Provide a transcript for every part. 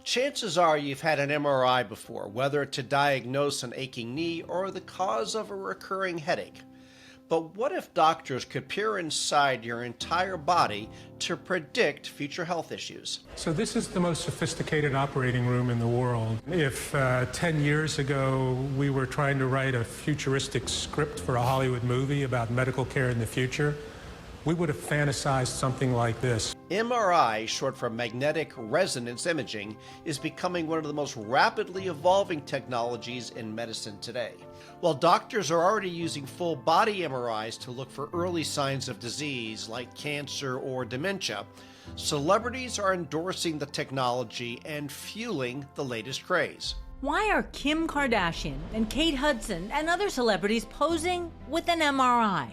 Chances are you've had an MRI before, whether to diagnose an aching knee or the cause of a recurring headache. But what if doctors could peer inside your entire body to predict future health issues? So this is the most sophisticated operating room in the world. If 10 years ago we were trying to write a futuristic script for a Hollywood movie about medical care in the future, we would have fantasized something like this. MRI, short for magnetic resonance imaging, is becoming one of the most rapidly evolving technologies in medicine today. While doctors are already using full body MRIs to look for early signs of disease like cancer or dementia, celebrities are endorsing the technology and fueling the latest craze. Why are Kim Kardashian and Kate Hudson and other celebrities posing with an MRI?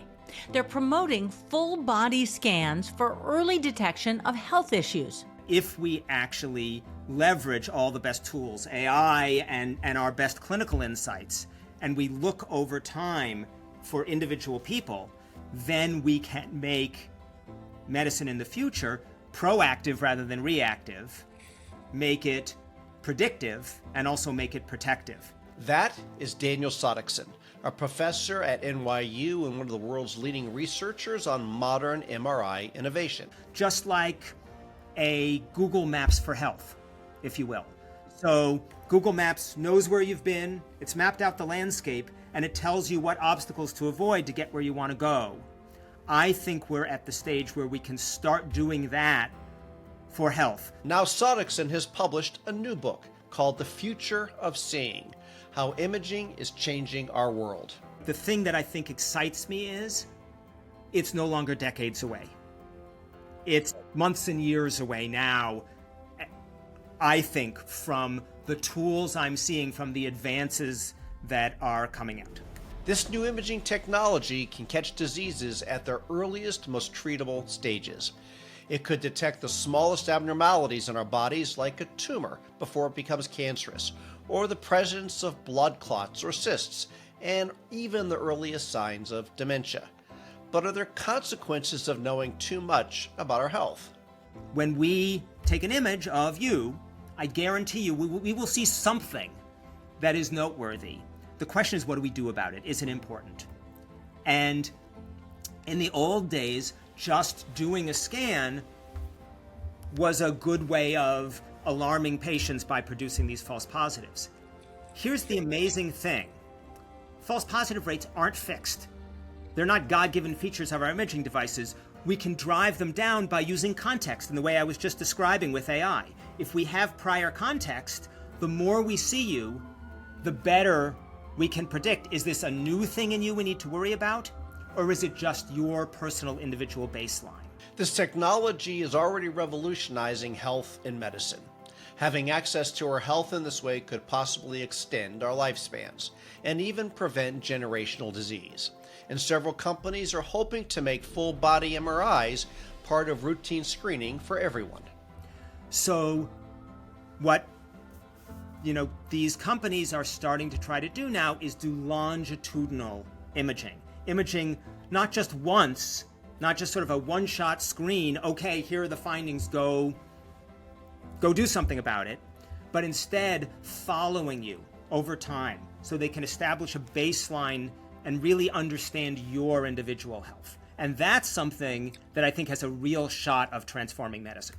They're promoting full body scans for early detection of health issues. If we actually leverage all the best tools, AI and our best clinical insights, and we look over time for individual people, then we can make medicine in the future proactive rather than reactive, make it predictive, and also make it protective. That is Daniel Sodickson, a professor at NYU and one of the world's leading researchers on modern MRI innovation. Just like a Google Maps for health, if you will. So Google Maps knows where you've been, it's mapped out the landscape, and it tells you what obstacles to avoid to get where you want to go. I think we're at the stage where we can start doing that for health. Now Sodickson has published a new book called The Future of Seeing: How Imaging is Changing Our World. The thing that I think excites me is it's no longer decades away. It's months and years away now, I think, from the tools I'm seeing, from the advances that are coming out. This new imaging technology can catch diseases at their earliest, most treatable stages. It could detect the smallest abnormalities in our bodies, like a tumor, before it becomes cancerous, or the presence of blood clots or cysts, and even the earliest signs of dementia. But are there consequences of knowing too much about our health? When we take an image of you, I guarantee you we will see something that is noteworthy. The question is, what do we do about it? Is it important? And in the old days, just doing a scan was a good way of alarming patients by producing these false positives. Here's the amazing thing. False positive rates aren't fixed. They're not God-given features of our imaging devices. We can drive them down by using context in the way I was just describing with AI. If we have prior context, the more we see you, the better we can predict, is this a new thing in you we need to worry about? Or is it just your personal individual baseline? This technology is already revolutionizing health and medicine. Having access to our health in this way could possibly extend our lifespans and even prevent generational disease. And several companies are hoping to make full-body MRIs part of routine screening for everyone. So what these companies are starting to try to do now is do longitudinal imaging. Imaging not just once, not just sort of a one-shot screen, okay, here are the findings, go do something about it, but instead following you over time so they can establish a baseline and really understand your individual health. And that's something that I think has a real shot of transforming medicine.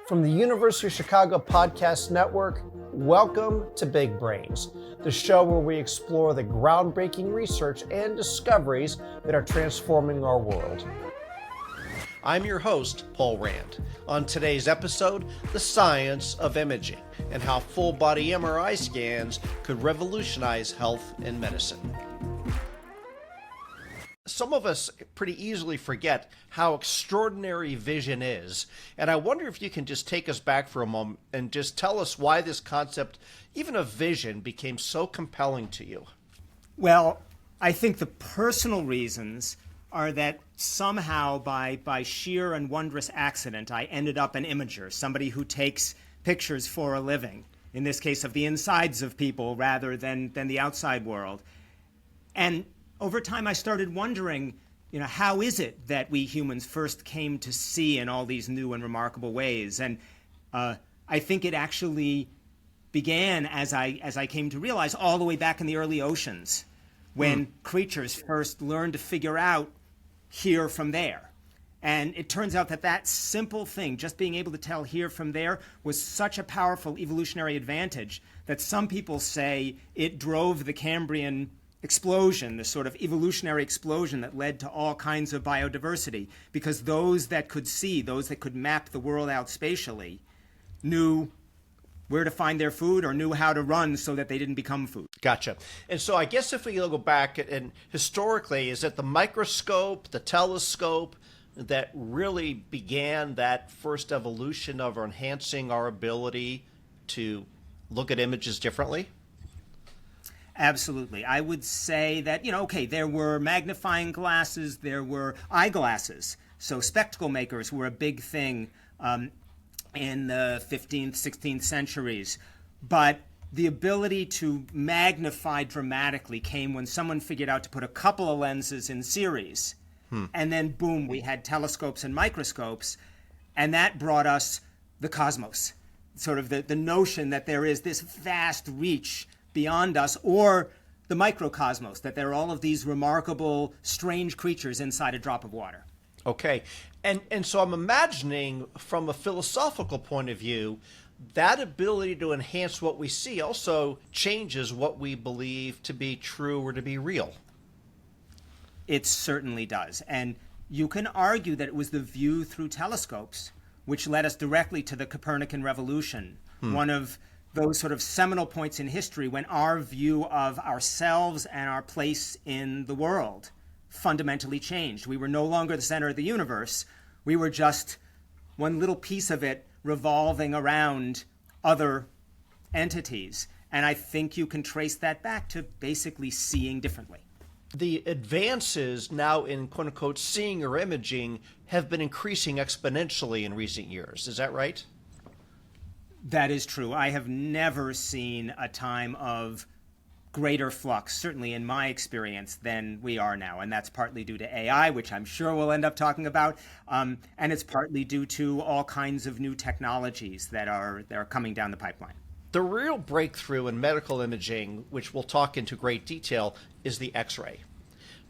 From the University of Chicago Podcast Network, welcome to Big Brains, the show where we explore the groundbreaking research and discoveries that are transforming our world. I'm your host, Paul Rand. On today's episode, the science of imaging and how full-body MRI scans could revolutionize health and medicine. Some of us pretty easily forget how extraordinary vision is, and I wonder if you can just take us back for a moment and just tell us why this concept, even of vision, became so compelling to you. Well, I think the personal reasons are that somehow by sheer and wondrous accident, I ended up an imager, somebody who takes pictures for a living, in this case of the insides of people rather than the outside world. And over time, I started wondering, how is it that we humans first came to see in all these new and remarkable ways? And I think it actually began, as I came to realize, all the way back in the early oceans, when creatures first learned to figure out here from there. And it turns out that that simple thing, just being able to tell here from there, was such a powerful evolutionary advantage that some people say it drove the Cambrian explosion, the sort of evolutionary explosion that led to all kinds of biodiversity, because those that could see, those that could map the world out spatially, knew where to find their food or knew how to run so that they didn't become food. Gotcha. And so I guess if we go back and historically, is it the microscope, the telescope, that really began that first evolution of enhancing our ability to look at images differently? Absolutely. I would say that, there were magnifying glasses, there were eyeglasses. So spectacle makers were a big thing in the 15th, 16th centuries. But the ability to magnify dramatically came when someone figured out to put a couple of lenses in series. And then, boom, we had telescopes and microscopes, and that brought us the cosmos, sort of the notion that there is this vast reach beyond us, or the microcosmos, that there are all of these remarkable, strange creatures inside a drop of water. Okay. And so I'm imagining from a philosophical point of view, that ability to enhance what we see also changes what we believe to be true or to be real. It certainly does. And you can argue that it was the view through telescopes which led us directly to the Copernican revolution, one of those sort of seminal points in history when our view of ourselves and our place in the world fundamentally changed. We were no longer the center of the universe. We were just one little piece of it revolving around other entities. And I think you can trace that back to basically seeing differently. The advances now in quote unquote seeing or imaging have been increasing exponentially in recent years. Is that right? That is true. I have never seen a time of greater flux, certainly in my experience, than we are now. And that's partly due to AI, which I'm sure we'll end up talking about. And it's partly due to all kinds of new technologies that are coming down the pipeline. The real breakthrough in medical imaging, which we'll talk into great detail, is the X-ray.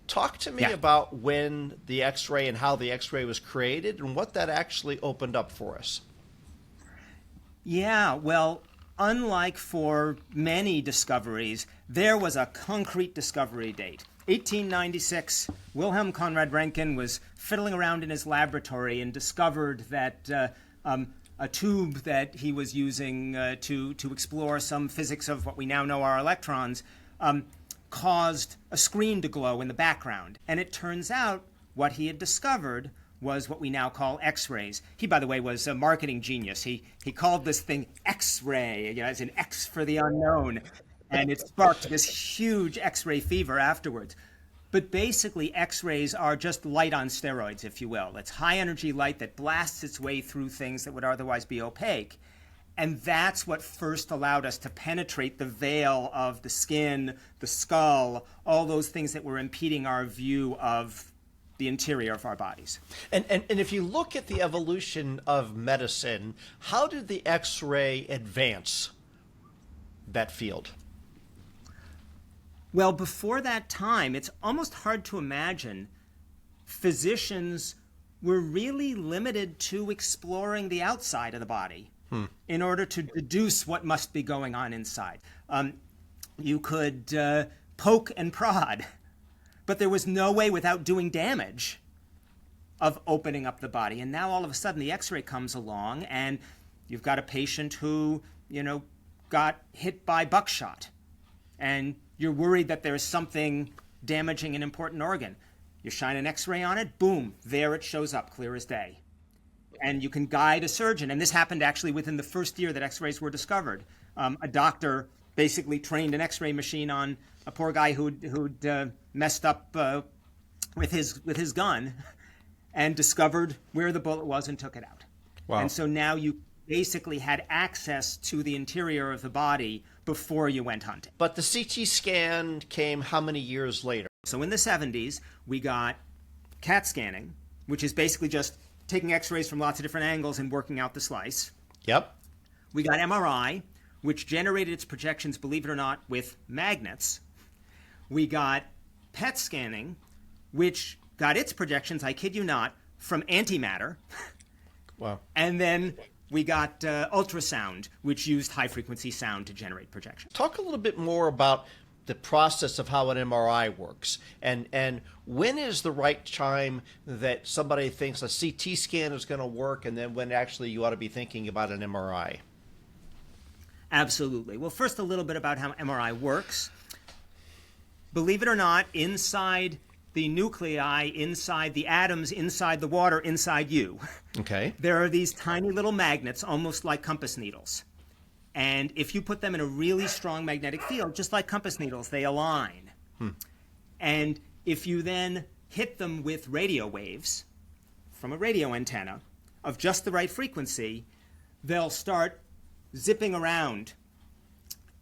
Talk to me about when the X-ray and how the X-ray was created and what that actually opened up for us. Yeah, well, unlike for many discoveries, there was a concrete discovery date. 1896, Wilhelm Conrad Röntgen was fiddling around in his laboratory and discovered that a tube that he was using to explore some physics of what we now know are electrons caused a screen to glow in the background. And it turns out what he had discovered was what we now call X-rays. He, by the way, was a marketing genius. He called this thing X-ray, as in X for the unknown. And it sparked this huge X-ray fever afterwards. But basically, X-rays are just light on steroids, if you will. It's high-energy light that blasts its way through things that would otherwise be opaque. And that's what first allowed us to penetrate the veil of the skin, the skull, all those things that were impeding our view of the interior of our bodies. And if you look at the evolution of medicine, how did the X-ray advance that field? Well, before that time, it's almost hard to imagine physicians were really limited to exploring the outside of the body in order to deduce what must be going on inside. You could poke and prod, but there was no way without doing damage of opening up the body. And now all of a sudden the X-ray comes along and you've got a patient who, got hit by buckshot. And you're worried that there's something damaging an important organ. You shine an X-ray on it, boom, there it shows up, clear as day. And you can guide a surgeon. And this happened actually within the first year that X-rays were discovered. A doctor basically trained an X-ray machine on a poor guy who'd messed up with his gun and discovered where the bullet was and took it out. Wow. And so now you basically had access to the interior of the body before you went hunting. But the CT scan came how many years later? So in the 70s, we got CAT scanning, which is basically just taking X-rays from lots of different angles and working out the slice. Yep. We got MRI, which generated its projections, believe it or not, with magnets. We got PET scanning, which got its projections, I kid you not, from antimatter. Wow. And then we got ultrasound, which used high-frequency sound to generate projections. Talk a little bit more about the process of how an MRI works, and when is the right time that somebody thinks a CT scan is going to work, and then when actually you ought to be thinking about an MRI? Absolutely. Well, first a little bit about how MRI works. Believe it or not, inside the nuclei, inside the atoms, inside the water, inside you, Okay. there are these tiny little magnets, almost like compass needles. And if you put them in a really strong magnetic field, just like compass needles, they align. And if you then hit them with radio waves from a radio antenna of just the right frequency, they'll start zipping around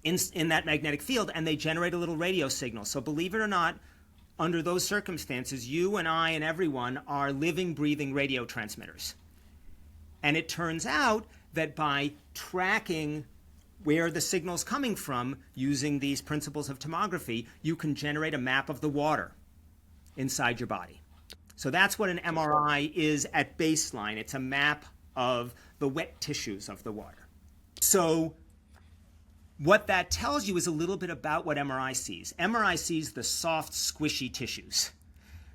in that magnetic field, and they generate a little radio signal. So believe it or not, under those circumstances, you and I and everyone are living, breathing radio transmitters. And it turns out that by tracking where the signal's coming from using these principles of tomography, you can generate a map of the water inside your body. So that's what an MRI is at baseline. It's a map of the wet tissues of the water. So what that tells you is a little bit about what MRI sees. MRI sees the soft, squishy tissues.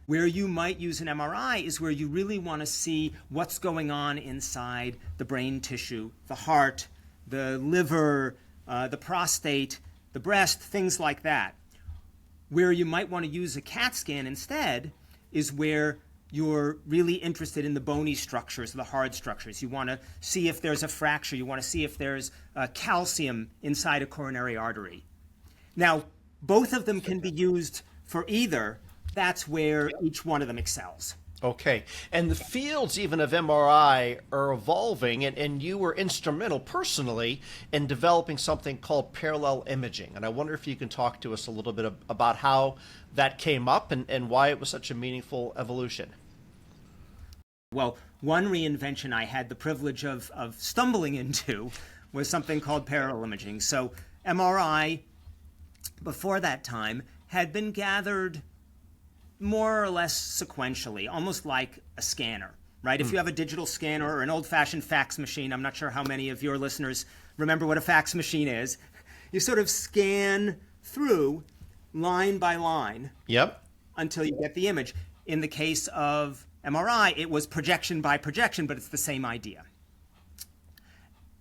Where you might use an MRI is where you really want to see what's going on inside the brain tissue, the heart, the liver, the prostate, the breast, things like that. Where you might want to use a CAT scan instead is where you're really interested in the bony structures, the hard structures. You want to see if there's a fracture. You want to see if there's calcium inside a coronary artery. Now, both of them can be used for either. That's where each one of them excels. Okay. And the fields even of MRI are evolving, and you were instrumental personally in developing something called parallel imaging. And I wonder if you can talk to us a little bit about how that came up and why it was such a meaningful evolution. Well, one reinvention I had the privilege of stumbling into was something called parallel imaging. So MRI, before that time, had been gathered more or less sequentially, almost like a scanner, right? If you have a digital scanner or an old-fashioned fax machine, I'm not sure how many of your listeners remember what a fax machine is, you sort of scan through line by line. Yep. Until you get the image. In the case of MRI, it was projection by projection, but it's the same idea.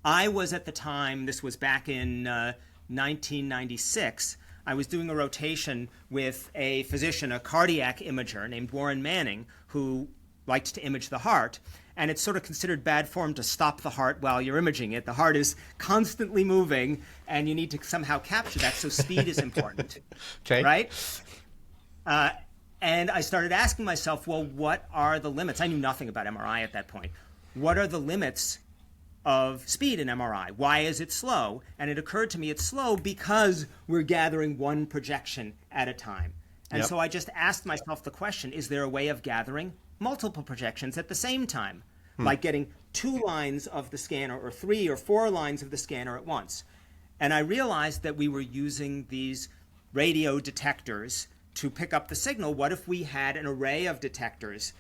I was at the time, this was back in 1996, I was doing a rotation with a physician, a cardiac imager named Warren Manning, who liked to image the heart. And it's sort of considered bad form to stop the heart while you're imaging it. The heart is constantly moving, and you need to somehow capture that, so speed is important. Okay. Right? And I started asking myself, well, what are the limits? I knew nothing about MRI at that point. What are the limits of speed in MRI? Why is it slow? And it occurred to me it's slow because we're gathering one projection at a time. And so I just asked myself the question, is there a way of gathering multiple projections at the same time? Like getting 2 lines of the scanner or 3 or 4 lines of the scanner at once. And I realized that we were using these radio detectors to pick up the signal. What if we had an array of detectors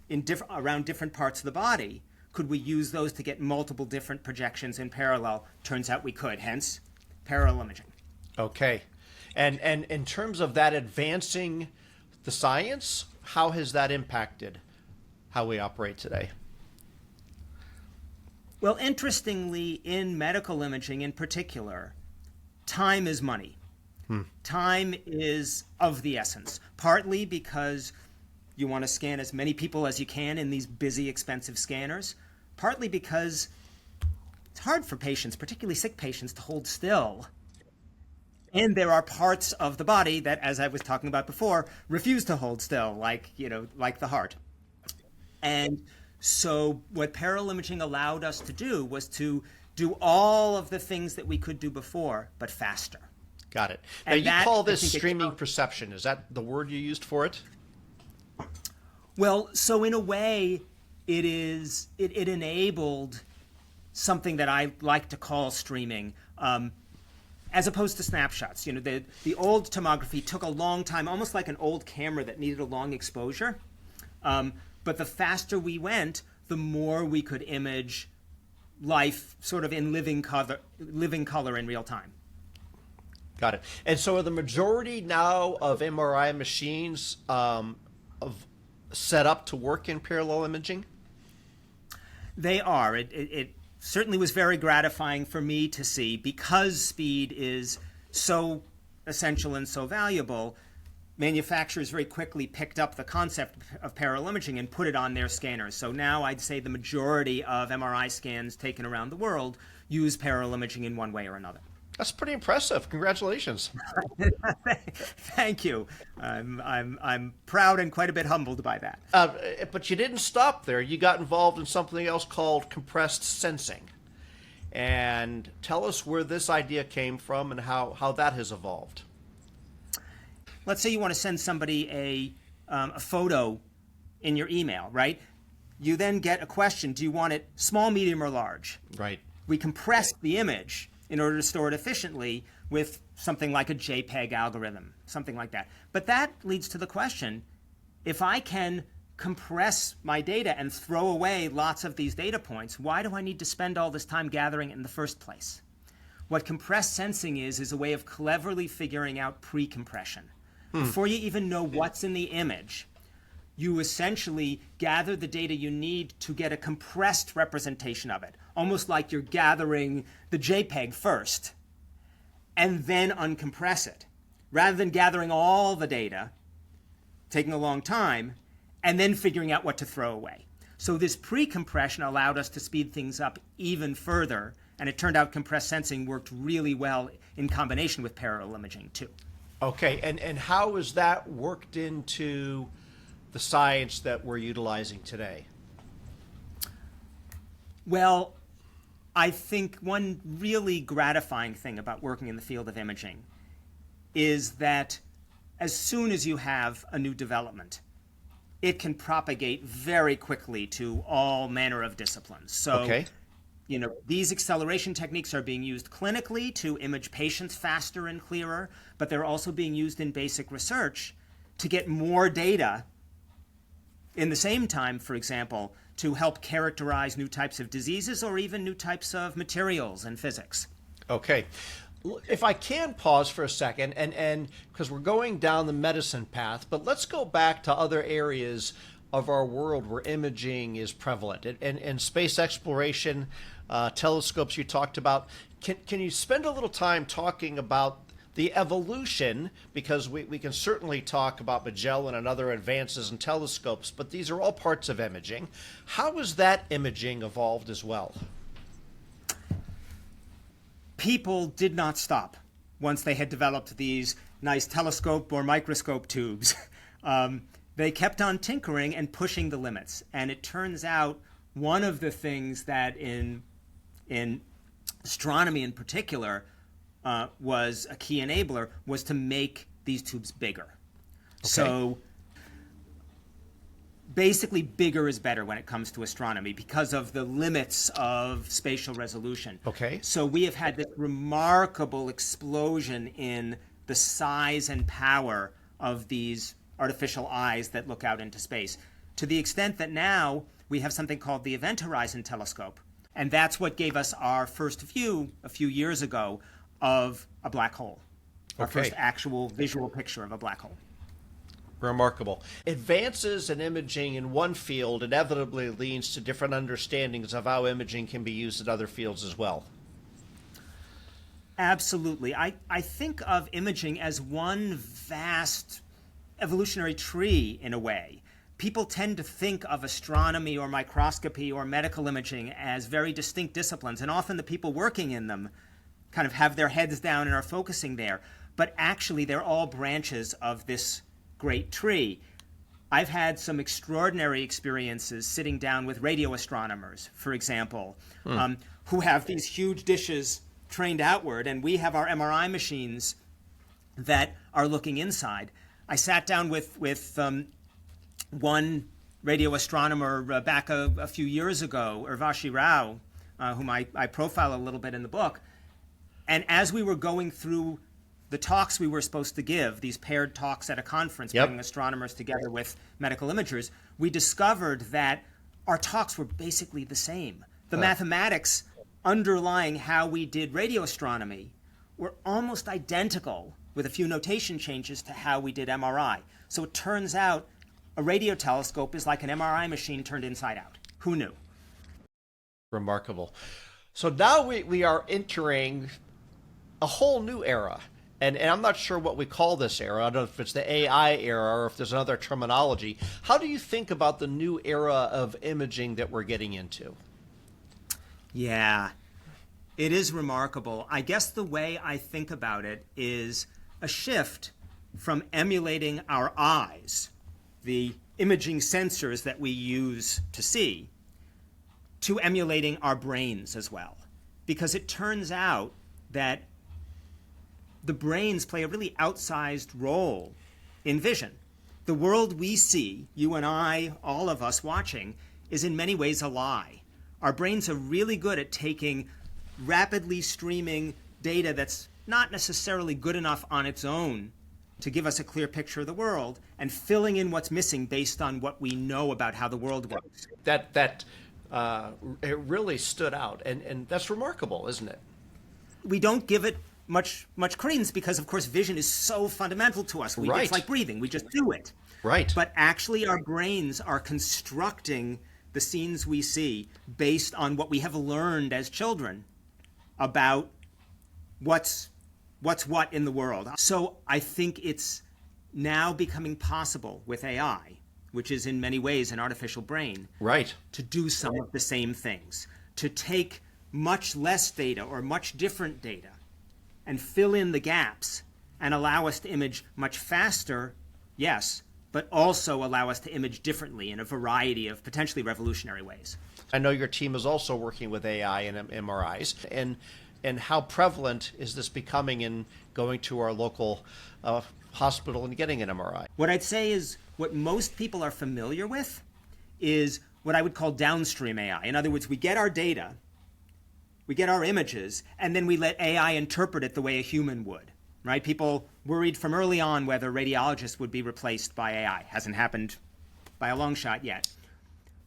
in around different parts of the body? Could we use those to get multiple different projections in parallel? Turns out we could, hence parallel imaging. Okay. And in terms of that advancing the science, how has that impacted how we operate today? Well, interestingly, in medical imaging in particular, time is money. Time is of the essence, partly because you want to scan as many people as you can in these busy, expensive scanners, partly because it's hard for patients, particularly sick patients, to hold still. And there are parts of the body that, as I was talking about before, refuse to hold still, like the heart. And so what parallel imaging allowed us to do was to do all of the things that we could do before, but faster. Got it. Now, you call this streaming perception. Is that the word you used for it? Well, so in a way, it enabled something that I like to call streaming, as opposed to snapshots. You know, the old tomography took a long time, almost like an old camera that needed a long exposure. But the faster we went, the more we could image life sort of in living color in real time. Got it. And so are the majority now of MRI machines set up to work in parallel imaging? They are. It certainly was very gratifying for me to see, because speed is so essential and so valuable. Manufacturers very quickly picked up the concept of parallel imaging and put it on their scanners. So now I'd say the majority of MRI scans taken around the world use parallel imaging in one way or another. That's pretty impressive. Congratulations. Thank you. I'm proud and quite a bit humbled by that. But you didn't stop there. You got involved in something else called compressed sensing. And tell us where this idea came from and how that has evolved. Let's say you want to send somebody a photo in your email, right? You then get a question: do you want it small, medium, or large? Right. We compress the image in order to store it efficiently with something like a JPEG algorithm, something like that. But that leads to the question, if I can compress my data and throw away lots of these data points, why do I need to spend all this time gathering it in the first place? What compressed sensing is a way of cleverly figuring out pre-compression. Before you even know what's in the image, you essentially gather the data you need to get a compressed representation of it, almost like you're gathering the JPEG first and then uncompress it, rather than gathering all the data, taking a long time, and then figuring out what to throw away. So this pre-compression allowed us to speed things up even further, and it turned out compressed sensing worked really well in combination with parallel imaging too. Okay, and how is that worked into the science that we're utilizing today? Well, I think one really gratifying thing about working in the field of imaging is that as soon as you have a new development, it can propagate very quickly to all manner of disciplines. So, you know, these acceleration techniques are being used clinically to image patients faster and clearer, but they're also being used in basic research to get more data in the same time, for example, to help characterize new types of diseases or even new types of materials in physics. Okay. If I can pause for a second, and because we're going down the medicine path, but let's go back to other areas of our world where imaging is prevalent. And space exploration, telescopes you talked about. Can you spend a little time talking about the evolution, because we can certainly talk about Magellan and other advances in telescopes, but these are all parts of imaging. How has that imaging evolved as well? People did not stop once they had developed these nice telescope or microscope tubes. They kept on tinkering and pushing the limits. And it turns out one of the things that in astronomy in particular was a key enabler was to make these tubes bigger. Okay. So basically bigger is better when it comes to astronomy because of the limits of spatial resolution. Okay. So we have had this remarkable explosion in the size and power of these artificial eyes that look out into space, to the extent that now we have something called the Event Horizon Telescope. And that's what gave us our first view a few years ago of a black hole, our first actual visual picture of a black hole. Remarkable. Advances in imaging in one field inevitably leads to different understandings of how imaging can be used in other fields as well. Absolutely. I think of imaging as one vast evolutionary tree in a way. People tend to think of astronomy or microscopy or medical imaging as very distinct disciplines, and often the people working in them kind of have their heads down and are focusing there. But actually, they're all branches of this great tree. I've had some extraordinary experiences sitting down with radio astronomers, for example, who have these huge dishes trained outward, and we have our MRI machines that are looking inside. I sat down with one radio astronomer back a few years ago, Urvashi Rao, whom I profile a little bit in the book. And as we were going through the talks we were supposed to give, these paired talks at a conference, bringing astronomers together with medical imagers, we discovered that our talks were basically the same. The mathematics underlying how we did radio astronomy were almost identical, with a few notation changes, to how we did MRI. So it turns out a radio telescope is like an MRI machine turned inside out. Who knew? Remarkable. So now we are entering a whole new era. And I'm not sure what we call this era. I don't know if it's the AI era or if there's another terminology. How do you think about the new era of imaging that we're getting into? Yeah, it is remarkable. I guess the way I think about it is a shift from emulating our eyes, the imaging sensors that we use to see, to emulating our brains as well. Because it turns out that the brains play a really outsized role in vision. The world we see, you and I, all of us watching, is in many ways a lie. Our brains are really good at taking rapidly streaming data that's not necessarily good enough on its own to give us a clear picture of the world, and filling in what's missing based on what we know about how the world works. It really stood out, and that's remarkable, isn't it? We don't give it much credence because, of course, vision is so fundamental to us. It's like breathing. We just do it. Right. But actually, our brains are constructing the scenes we see based on what we have learned as children about what's what in the world. So I think it's now becoming possible with AI, which is in many ways an artificial brain, to do some of the same things, to take much less data or much different data and fill in the gaps and allow us to image much faster, yes, but also allow us to image differently in a variety of potentially revolutionary ways. I know your team is also working with AI and MRIs, and how prevalent is this becoming in going to our local hospital and getting an MRI? What I'd say is what most people are familiar with is what I would call downstream AI. In other words, we get our data, we get our images, and then we let AI interpret it the way a human would, right? People worried from early on whether radiologists would be replaced by AI. Hasn't happened by a long shot yet.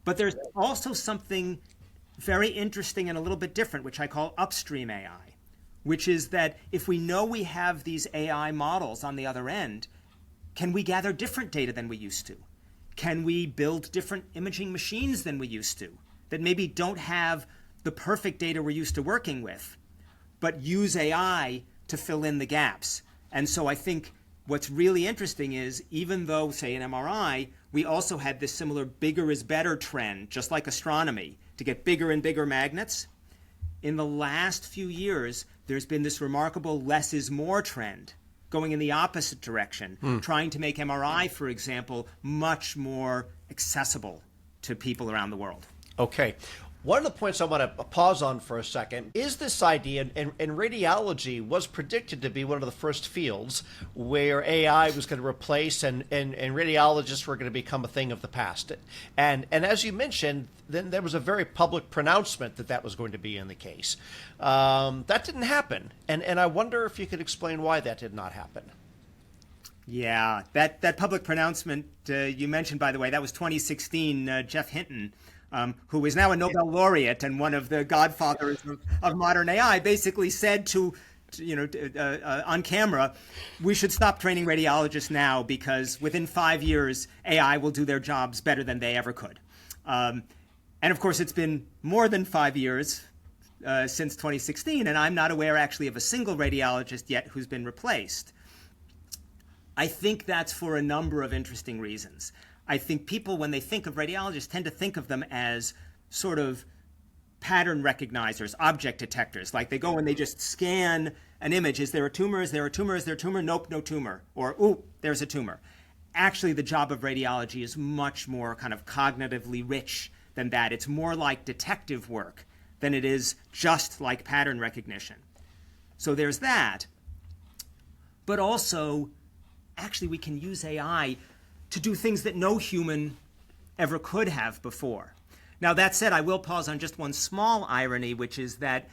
But there's also something very interesting and a little bit different, which I call upstream AI, which is that if we know we have these AI models on the other end, can we gather different data than we used to? Can we build different imaging machines than we used to that maybe don't have the perfect data we're used to working with, but use AI to fill in the gaps? And so I think what's really interesting is, even though, say, in MRI, we also had this similar bigger is better trend, just like astronomy, to get bigger and bigger magnets, in the last few years, there's been this remarkable less is more trend going in the opposite direction, trying to make MRI, for example, much more accessible to people around the world. Okay. One of the points I want to pause on for a second is this idea, and radiology was predicted to be one of the first fields where AI was going to replace and radiologists were going to become a thing of the past. And as you mentioned, then there was a very public pronouncement that was going to be in the case. That didn't happen. And I wonder if you could explain why that did not happen. Yeah, that public pronouncement you mentioned, by the way, that was 2016, Jeff Hinton, who is now a Nobel laureate and one of the godfathers of modern AI, basically said to on camera, we should stop training radiologists now because within 5 years, AI will do their jobs better than they ever could. And of course, it's been more than 5 years since 2016, and I'm not aware actually of a single radiologist yet who's been replaced. I think that's for a number of interesting reasons. I think people, when they think of radiologists, tend to think of them as sort of pattern recognizers, object detectors. Like they go and they just scan an image. Is there a tumor? Is there a tumor? Is there a tumor? Nope, no tumor. Or, ooh, there's a tumor. Actually, the job of radiology is much more kind of cognitively rich than that. It's more like detective work than it is just like pattern recognition. So there's that. But also, actually, we can use AI to do things that no human ever could have before. Now, that said, I will pause on just one small irony, which is that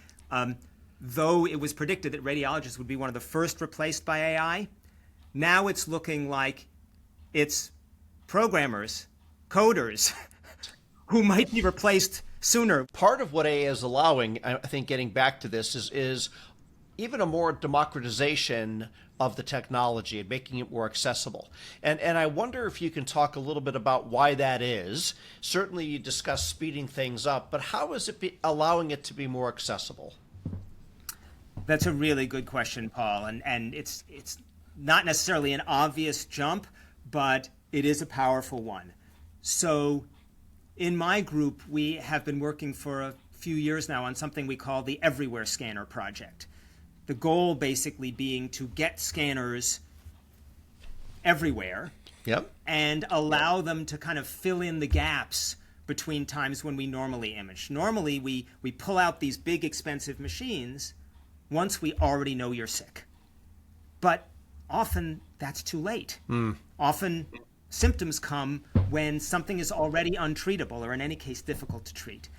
though it was predicted that radiologists would be one of the first replaced by AI, now it's looking like it's programmers, coders, who might be replaced sooner. Part of what AI is allowing, I think getting back to this, is even a more democratization of the technology and making it more accessible. And I wonder if you can talk a little bit about why that is. Certainly you discuss speeding things up, but how is it allowing it to be more accessible? That's a really good question, Paul. And it's not necessarily an obvious jump, but it is a powerful one. So in my group, we have been working for a few years now on something we call the Everywhere Scanner Project. The goal basically being to get scanners everywhere, yep, and allow them to kind of fill in the gaps between times when we normally image. Normally, we pull out these big, expensive machines once we already know you're sick. But often that's too late. Often symptoms come when something is already untreatable, or in any case, difficult to treat.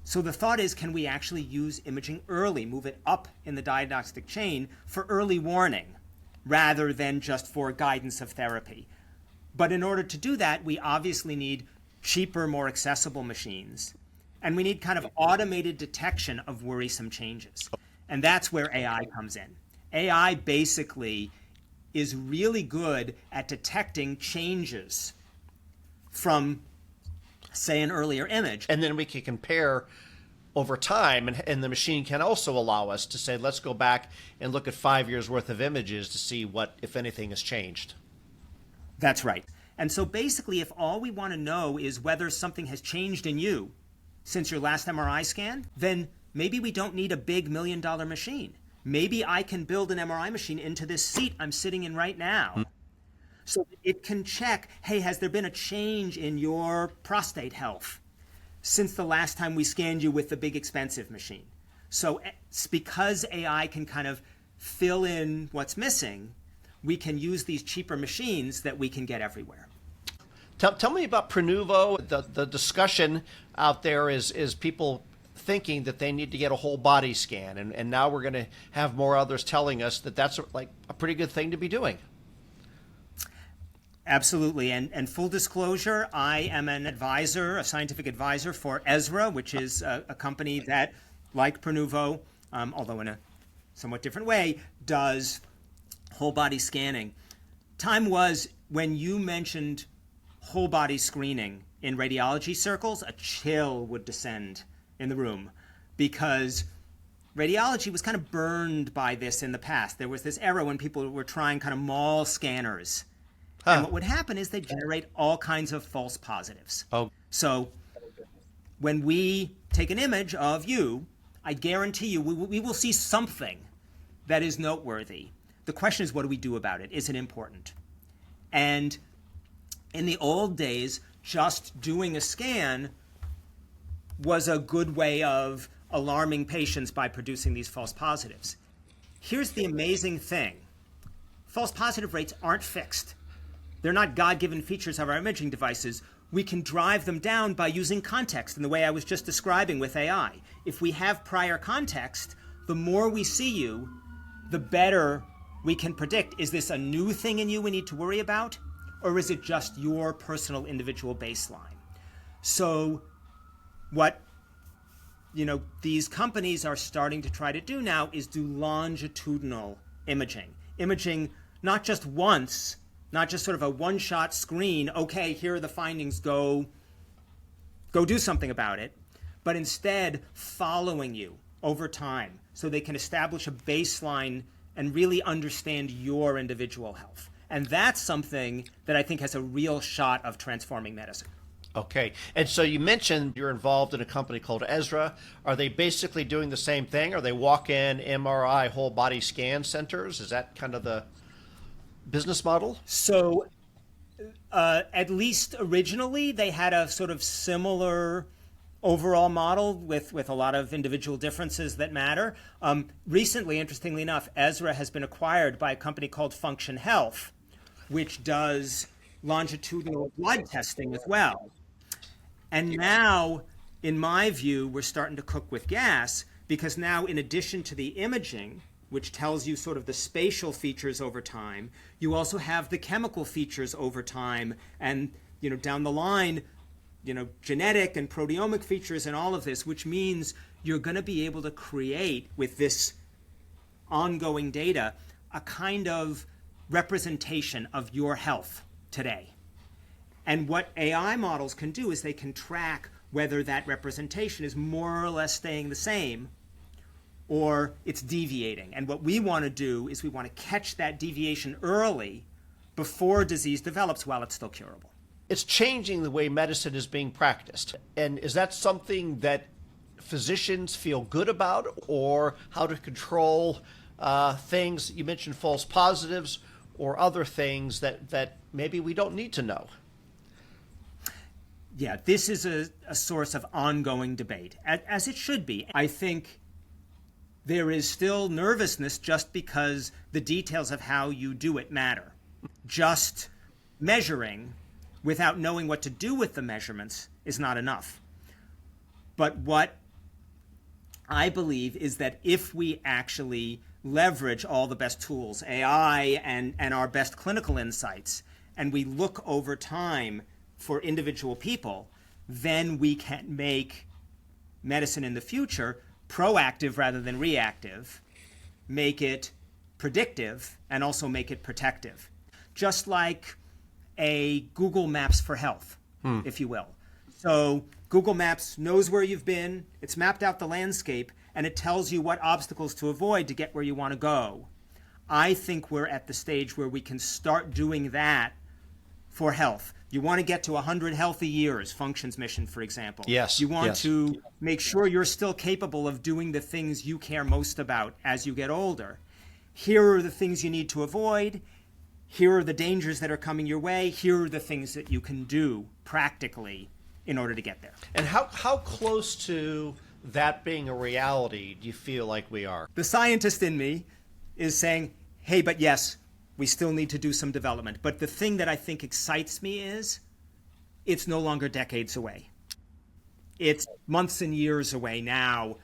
So the thought is, can we actually use imaging early, move it up in the diagnostic chain for early warning, rather than just for guidance of therapy? But in order to do that, we obviously need cheaper, more accessible machines. And we need kind of automated detection of worrisome changes. And that's where AI comes in. AI basically is really good at detecting changes from, say, an earlier image. And then we can compare over time, and the machine can also allow us to say, let's go back and look at 5 years worth of images to see what, if anything, has changed. That's right. And so basically, if all we want to know is whether something has changed in you since your last MRI scan, then maybe we don't need a big $1 million machine. Maybe I can build an MRI machine into this seat I'm sitting in right now, so that it can check, hey, has there been a change in your prostate health since the last time we scanned you with the big expensive machine? So it's because AI can kind of fill in what's missing, we can use these cheaper machines that we can get everywhere. Tell me about Prenuvo. The discussion out there is people thinking that they need to get a whole body scan, and now we're going to have more others telling us that that's like a pretty good thing to be doing. Absolutely. And full disclosure, I am an advisor, a scientific advisor for Ezra, which is a company that, like Prenuvo, although in a somewhat different way, does whole body scanning. Time was when you mentioned whole body screening in radiology circles, a chill would descend in the room, because radiology was kind of burned by this in the past. There was this era when people were trying kind of mall scanners. And what would happen is they generate all kinds of false positives. So when we take an image of you, I guarantee you we will see something that is noteworthy. The question is, what do we do about it? Is it important? And in the old days, just doing a scan was a good way of alarming patients by producing these false positives. Here's the amazing thing. False positive rates aren't fixed. They're not God-given features of our imaging devices. We can drive them down by using context in the way I was just describing with AI. If we have prior context, the more we see you, the better we can predict, is this a new thing in you we need to worry about, or is it just your personal individual baseline? So what these companies are starting to try to do now is do longitudinal imaging. Imaging not just once, not just sort of a one-shot screen, okay, here are the findings, go do something about it, but instead following you over time so they can establish a baseline and really understand your individual health. And that's something that I think has a real shot of transforming medicine. Okay. And so you mentioned you're involved in a company called Ezra. Are they basically doing the same thing? Are they walk-in MRI whole body scan centers? Is that kind of the business model? So at least originally, they had a sort of similar overall model with a lot of individual differences that matter. Recently, interestingly enough, Ezra has been acquired by a company called Function Health, which does longitudinal blood testing as well. And now in my view, we're starting to cook with gas, because now, in addition to the imaging, which tells you sort of the spatial features over time, you also have the chemical features over time, and down the line, genetic and proteomic features and all of this, which means you're going to be able to create, with this ongoing data, a kind of representation of your health today. And what AI models can do is they can track whether that representation is more or less staying the same, or it's deviating. And what we want to do is we want to catch that deviation early before disease develops while it's still curable. It's changing the way medicine is being practiced. And is that something that physicians feel good about, or how to control things? You mentioned false positives or other things that maybe we don't need to know. Yeah, this is a source of ongoing debate, as it should be. I think there is still nervousness just because the details of how you do it matter. Just measuring without knowing what to do with the measurements is not enough. But what I believe is that if we actually leverage all the best tools, AI and our best clinical insights, and we look over time for individual people, then we can make medicine in the future proactive rather than reactive, make it predictive, and also make it protective. Just like a Google Maps for health, if you will. So Google Maps knows where you've been, it's mapped out the landscape, and it tells you what obstacles to avoid to get where you want to go. I think we're at the stage where we can start doing that for health. You want to get to 100 healthy years, Function's mission, for example. Yes. You want to make sure you're still capable of doing the things you care most about as you get older. Here are the things you need to avoid. Here are the dangers that are coming your way. Here are the things that you can do practically in order to get there. And how close to that being a reality do you feel like we are? The scientist in me is saying, hey, but yes, we still need to do some development. But the thing that I think excites me is it's no longer decades away. It's months and years away now,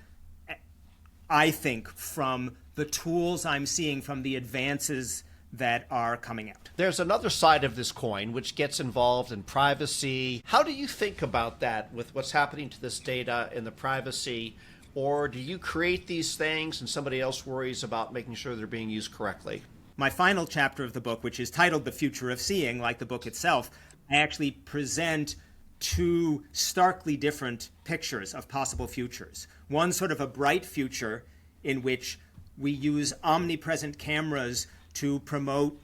I think, from the tools I'm seeing, from the advances that are coming out. There's another side of this coin which gets involved in privacy. How do you think about that with what's happening to this data and the privacy? Or do you create these things and somebody else worries about making sure they're being used correctly? My final chapter of the book, which is titled The Future of Seeing, like the book itself, I actually present two starkly different pictures of possible futures. One sort of a bright future in which we use omnipresent cameras to promote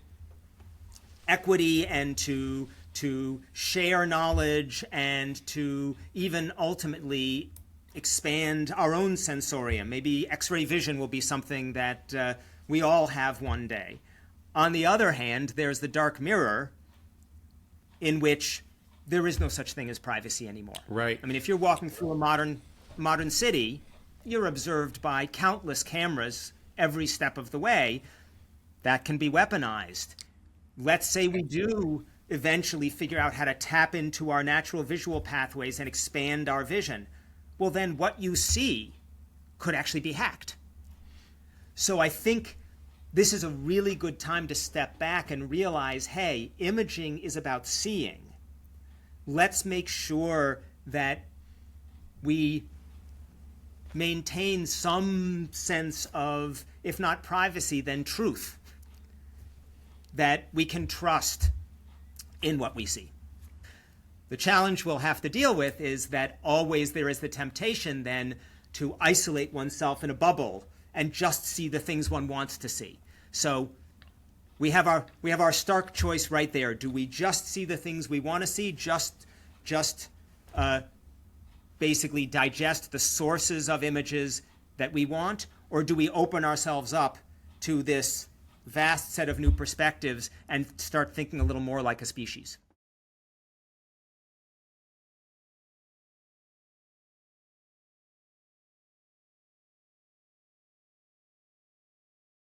equity and to share knowledge and to even ultimately expand our own sensorium. Maybe X-ray vision will be something that we all have one day. On the other hand, there's the dark mirror in which there is no such thing as privacy anymore. Right. I mean, if you're walking through a modern city, you're observed by countless cameras every step of the way. That can be weaponized. Let's say we do eventually figure out how to tap into our natural visual pathways and expand our vision. Well, then what you see could actually be hacked. So I think this is a really good time to step back and realize, hey, imaging is about seeing. Let's make sure that we maintain some sense of, if not privacy, then truth, that we can trust in what we see. The challenge we'll have to deal with is that always there is the temptation then to isolate oneself in a bubble and just see the things one wants to see. So we have our stark choice right there. Do we just see the things we want to see, just basically digest the sources of images that we want, or do we open ourselves up to this vast set of new perspectives and start thinking a little more like a species?